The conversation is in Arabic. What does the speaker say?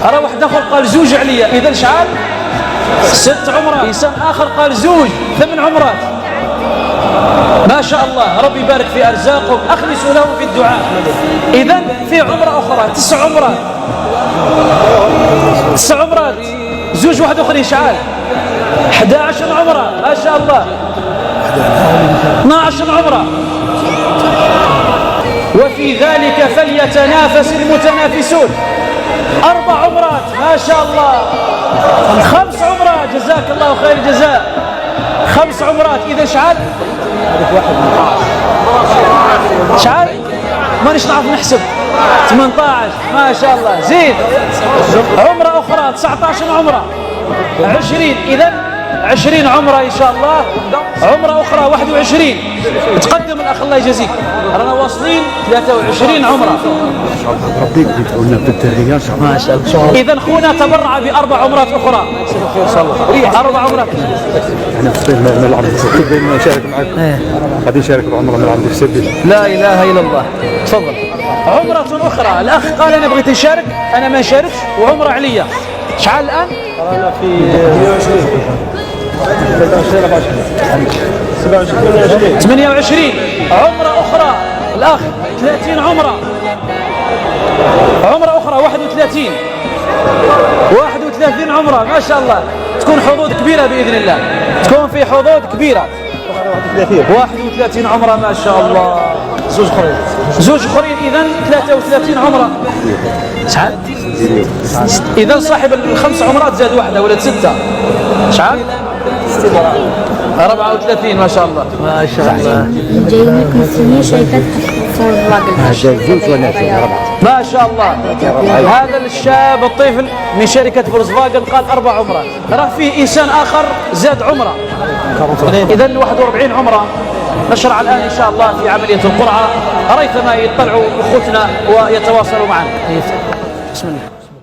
أرى واحد آخر قال زوج عليا، إذا شحال؟ 6 عمرات. إنسان آخر قال زوج، 8 عمرات. ما شاء الله، ربي يبارك في أرزاقهم، أخلصوا لهم في الدعاء. إذا في عمرة أخرى 9 عمرات. 9 عمرات، زوج واحد أخرين شحال؟ 11 عمرة، ما شاء الله. 12 عمرة. وفي ذلك فليتنافس المتنافسون. 4 عمرات، ما شاء الله. 5 عمرات، جزاك الله خير الجزاء. 5 عمرات، إذا شحال؟ شحال؟ مانيش نعرف نحسب. 18، ما شاء الله. زيد عمرة أخرى 19 عمرة. 20، إذا 20 عمرة إن شاء الله. عمرة أخرى 21. تقدم الأخ الله يجازيك، رانا واصلين 23 عمرة. ربي قلنا بالترياش ما شاء الله. إذا خونا تبرع ب4 عمرات أخرى. 4 عمرات. احنا في العرض تبين نشارك معك. غادي نشارك بعمرة من العرض في سبيل. لا إله إلا الله. تفضل. عمرة أخرى، الأخ قال أنا بغيت نشارك، أنا ما نشاركش، وعمرة عليا. شحال الآن؟ رانا في 28. عمرة أخرى الأخ 30 عمرة. عمرة أخرى 31. 31 عمرة، ما شاء الله. تكون حظوظ كبيرة بإذن الله، تكون في حظوظ كبيرة. 31 عمرة، ما شاء الله. زوج أخرين، إذا 33 عمرة. شحال؟ إذا صاحب ال5 عمرات زاد واحدة، ولد 6. شحال؟ 34، ما شاء الله. ما شاء الله. جايين لكم سنين شركات ما شاء الله. هذا الشاب الطفل من شركة فولكسفاجن قال 4 عمرات. راه فيه إنسان آخر زاد عمرة، إذا 41 عمرة. نشرع الآن إن شاء الله في عملية القرعة، ريثما يطلعوا أخوتنا ويتواصلوا معنا. بسم الله.